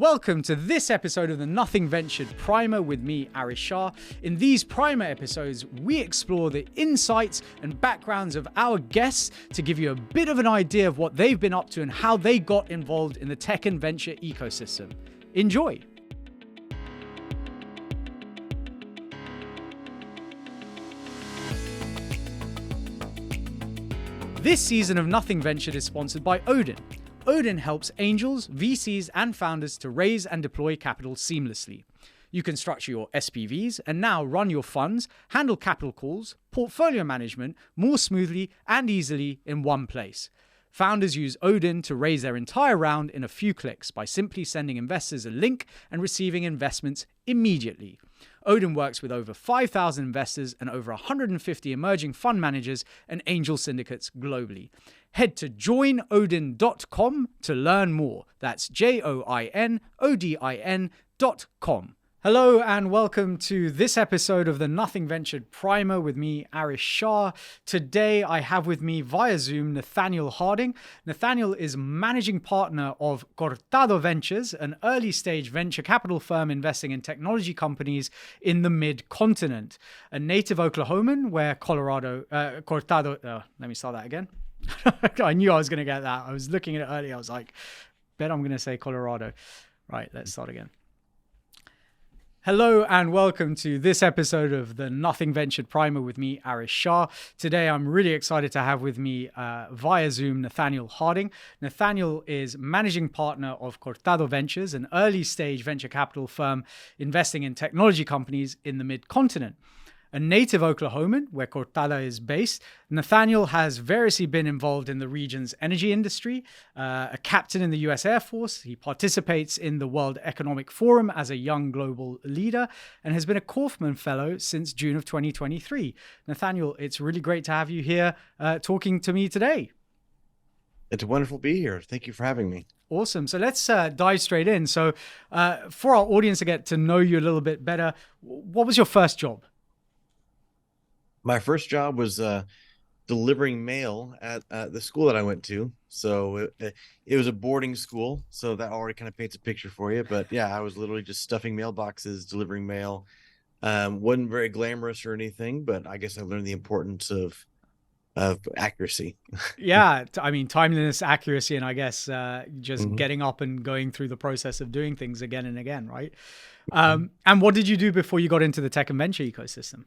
Welcome to this episode of the Nothing Ventured Primer with me, Aarish Shah. In these Primer episodes, we explore the insights and backgrounds of our guests to give you a bit of an idea of what they've been up to and how they got involved in the tech and venture ecosystem. Enjoy. This season of Nothing Ventured is sponsored by Odin. Odin helps angels, VCs, and founders to raise and deploy capital seamlessly. You can structure your SPVs and now run your funds, handle capital calls, portfolio management more smoothly and easily in one place. Founders use Odin to raise their entire round in a few clicks by simply sending investors a link and receiving investments immediately. Odin works with over 5,000 investors and over 150 emerging fund managers and angel syndicates globally. Head to joinodin.com to learn more. That's joinodin.com. Hello and welcome to this episode of the Nothing Ventured Primer with me, Aarish Shah. Today I have with me via Zoom Nathaniel Harding. Nathaniel is managing partner of Cortado Ventures, an early stage venture capital firm investing in technology companies in the mid-continent. A native Oklahoman where Cortado, let me start that again. I knew I was going to get that. I was looking at it earlier. I was like, bet I'm going to say Colorado. Right, let's start again. Hello and welcome to this episode of the Nothing Ventured Primer with me, Aarish Shah. Today I'm really excited to have with me via Zoom Nathaniel Harding. Nathaniel is managing partner of Cortado Ventures, an early stage venture capital firm investing in technology companies in the mid-continent. A native Oklahoman, where Cortado is based, Nathaniel has variously been involved in the region's energy industry, a captain in the US Air Force. He participates in the World Economic Forum as a young global leader and has been a Kaufman Fellow since June of 2023. Nathaniel, it's really great to have you here talking to me today. It's wonderful to be here. Thank you for having me. Awesome. So let's dive straight in. So for our audience to get to know you a little bit better, what was your first job? My first job was delivering mail at the school that I went to. So it was a boarding school. So that already kind of paints a picture for you. But yeah, I was literally just stuffing mailboxes, delivering mail. Wasn't very glamorous or anything, but I guess I learned the importance of accuracy. Yeah, I mean, timeliness, accuracy, and I guess just getting up and going through the process of doing things again and again, right? And what did you do before you got into the tech and venture ecosystem?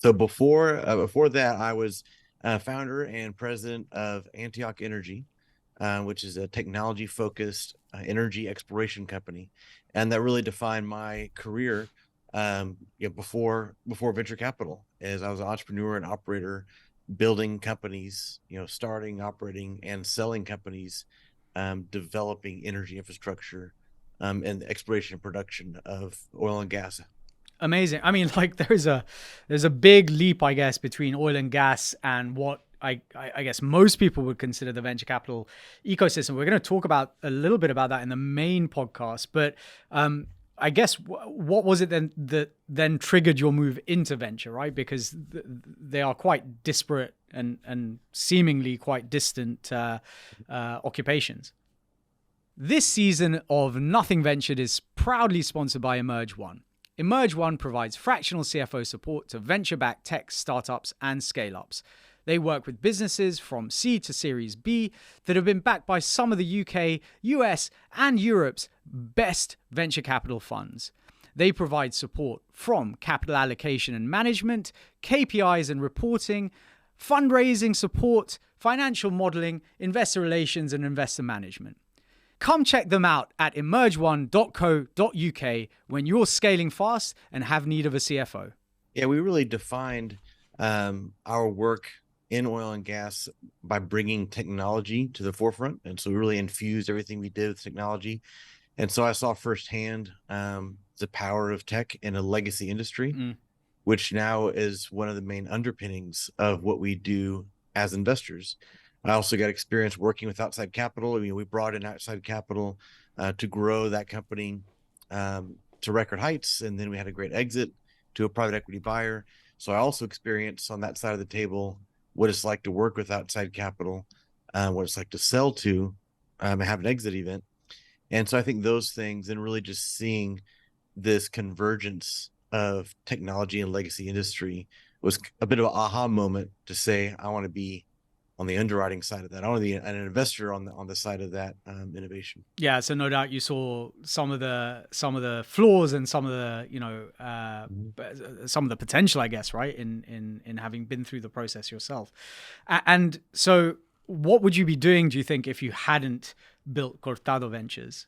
So before that, I was founder and president of Antioch Energy, which is a technology-focused energy exploration company, and that really defined my career. Before venture capital, as I was an entrepreneur and operator, building companies, starting, operating, and selling companies, developing energy infrastructure, and the exploration and production of oil and gas. Amazing. I mean, like there's a big leap, I guess, between oil and gas and what I guess most people would consider the venture capital ecosystem. We're going to talk about a little bit about that in the main podcast, but I guess what was it then that then triggered your move into venture, right? Because they are quite disparate and seemingly quite distant occupations. This season of Nothing Ventured is proudly sponsored by Emerge One. Emerge One provides fractional CFO support to venture-backed tech startups and scale-ups. They work with businesses from C to Series B that have been backed by some of the UK, US, and Europe's best venture capital funds. They provide support from capital allocation and management, KPIs and reporting, fundraising support, financial modeling, investor relations, and investor management. Come check them out at emergeone.co.uk when you're scaling fast and have need of a CFO. Yeah, we really defined our work in oil and gas by bringing technology to the forefront. And so we really infused everything we did with technology. And so I saw firsthand the power of tech in a legacy industry, which now is one of the main underpinnings of what we do as investors. I also got experience working with outside capital. I mean, we brought in outside capital to grow that company to record heights. And then we had a great exit to a private equity buyer. So I also experienced on that side of the table what it's like to work with outside capital, what it's like to sell to and have an exit event. And so I think those things, and really just seeing this convergence of technology and legacy industry, was a bit of an aha moment to say, I want to be on the underwriting side of that. I want to be an investor on the side of that innovation. Yeah, so no doubt you saw some of the flaws and some of the Mhm. some of the potential, I guess, right, in having been through the process yourself. And so, what would you be doing, do you think, if you hadn't built Cortado Ventures?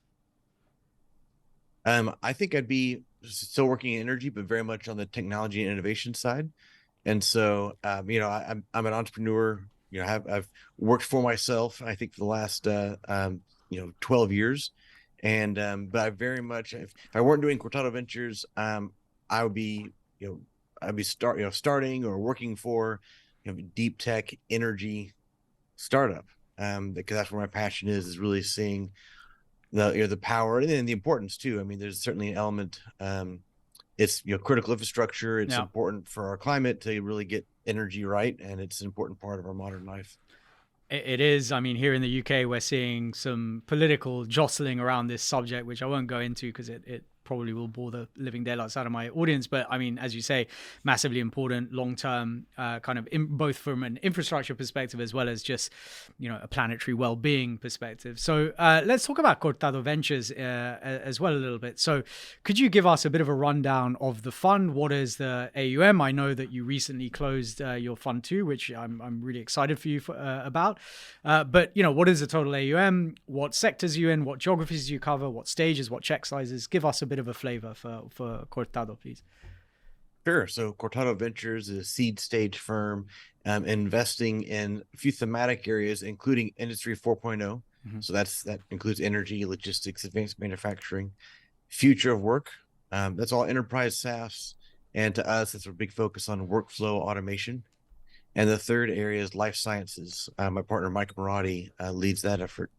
I think I'd be still working in energy, but very much on the technology and innovation side. And so, I'm an entrepreneur. I've worked for myself, I think, for the last 12 years. And but I very much, if I weren't doing Cortado Ventures, I would be, you know, starting or working for, deep tech energy startup. Because that's where my passion is really seeing the power and then the importance too. I mean, there's certainly an element. It's critical infrastructure. It's Yeah. important for our climate to really get energy right, and it's an important part of our modern life. It is. I mean, here in the UK, we're seeing some political jostling around this subject, which I won't go into because it probably will bore the living daylights out of my audience. But I mean, as you say, massively important long term, kind of both from an infrastructure perspective as well as just a planetary well being perspective. So let's talk about Cortado Ventures as well a little bit. So could you give us a bit of a rundown of the fund? What is the AUM? I know that you recently closed your fund too, which I'm really excited for you about. But what is the total AUM? What sectors are you in? What geographies do you cover? What stages? What check sizes? Give us a bit of a flavor for Cortado, please. Sure. So Cortado Ventures is a seed stage firm, investing in a few thematic areas, including Industry 4.0. Mhm. So that includes energy, logistics, advanced manufacturing, future of work. That's all enterprise SaaS. And to us, it's a big focus on workflow automation. And the third area is life sciences. My partner, Mike Marotti, leads that effort.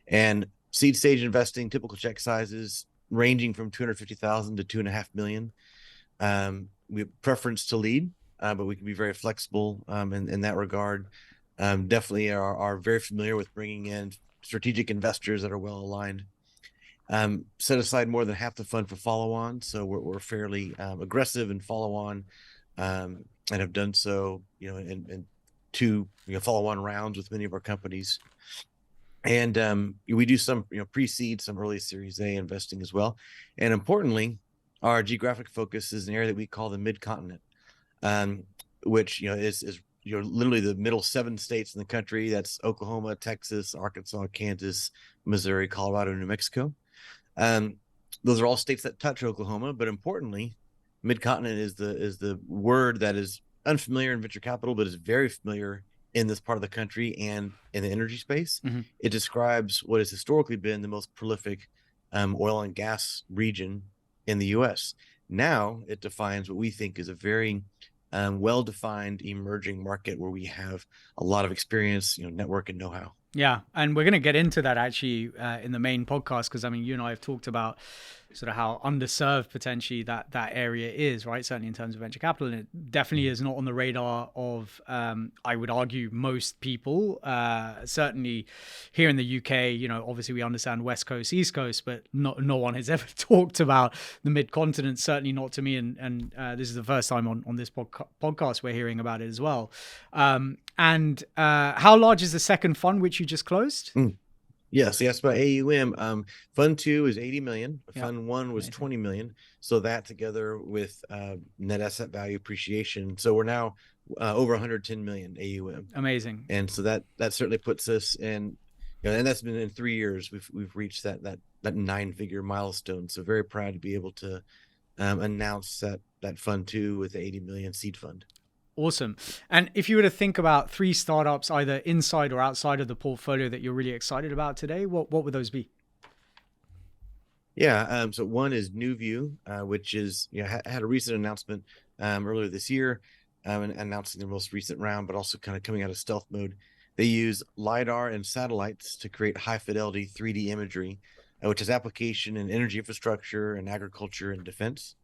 And seed stage investing, typical check sizes ranging from 250,000 to 2.5 million. We have preference to lead, but we can be very flexible in that regard. Definitely are very familiar with bringing in strategic investors that are well aligned. Set aside more than half the fund for follow-on, so we're fairly aggressive in follow-on, and have done so, in two follow-on rounds with many of our companies. And we do some pre-seed, some early Series A investing as well. And importantly, our geographic focus is an area that we call the mid-continent, um, which is literally the middle 7 states in the country. That's Oklahoma, Texas, Arkansas, Kansas, Missouri, Colorado, New Mexico. Um, those are all states that touch Oklahoma, but importantly, mid-continent is the word that is unfamiliar in venture capital, but is very familiar in this part of the country and in the energy space. Mhm. It describes what has historically been the most prolific oil and gas region in the U.S. Now it defines what we think is a very well-defined emerging market where we have a lot of experience, network and know-how. Yeah, and we're going to get into that actually in the main podcast because I mean, you and I have talked about sort of how underserved potentially that area is, right? Certainly in terms of venture capital, and it definitely is not on the radar of, I would argue, most people. Certainly here in the UK, obviously we understand West Coast, East Coast, but no one has ever talked about the mid continent. Certainly not to me, and this is the first time on this podcast we're hearing about it as well. And how large is the second fund which you just closed? Yes, yes, by AUM. Fund 2 is 80 million. Yeah, Fund 1 was amazing. 20 million. So that together with net asset value appreciation. So we're now over 110 million AUM. Amazing. And so that certainly puts us in, and that's been in 3 years. We've reached that 9-figure milestone. So very proud to be able to announce that Fund 2 with the 80 million seed fund. Awesome. And if you were to think about 3 startups, either inside or outside of the portfolio that you're really excited about today, what would those be? Yeah. So one is NuView, which is had a recent announcement earlier this year, and announcing their most recent round, but also kind of coming out of stealth mode. They use LiDAR and satellites to create high fidelity 3D imagery, which has application in energy infrastructure and agriculture and defense.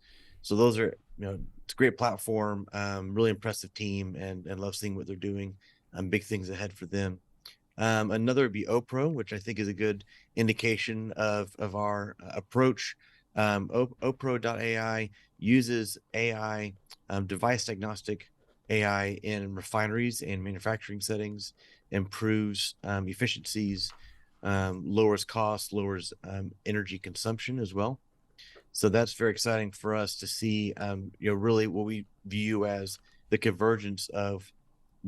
So those are, it's a great platform, really impressive team, and love seeing what they're doing. Big things ahead for them. Another would be OPRO, which I think is a good indication of our approach. OPRO.ai uses AI, device diagnostic AI in refineries and manufacturing settings, improves efficiencies, lowers costs, lowers energy consumption as well. So that's very exciting for us to see, really what we view as the convergence of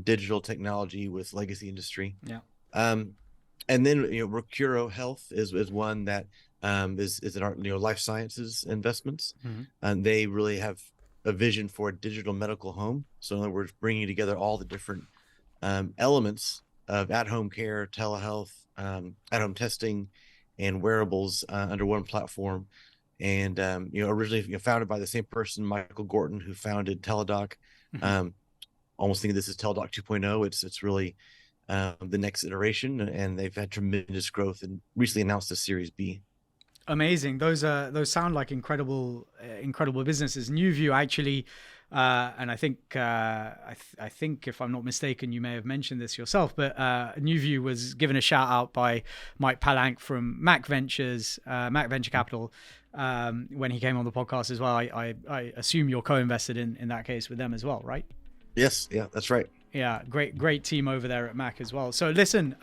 digital technology with legacy industry. Yeah. And then Recuro Health is one that is in our life sciences investments, and they really have a vision for a digital medical home. So in other words, bringing together all the different elements of at-home care, telehealth, at-home testing, and wearables under one platform. And originally founded by the same person, Michael Gorton, who founded Teladoc. Almost thinking this is Teladoc 2.0. It's really the next iteration, and they've had tremendous growth and recently announced a Series B. Amazing. Those sound like incredible businesses. NuView actually, and I think I think if I'm not mistaken, you may have mentioned this yourself, but NuView was given a shout out by Mike Palank from Mac Ventures, Mac Venture Capital, when he came on the podcast as well. I assume you're co-invested in that case with them as well, right? Yes, yeah, that's right. Yeah, great team over there at Mac as well. So listen,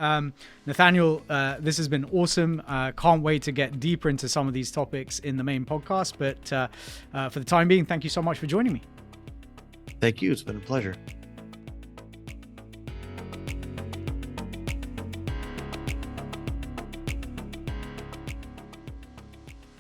Nathaniel, this has been awesome. Can't wait to get deeper into some of these topics in the main podcast. But for the time being, thank you so much for joining me. Thank you. It's been a pleasure.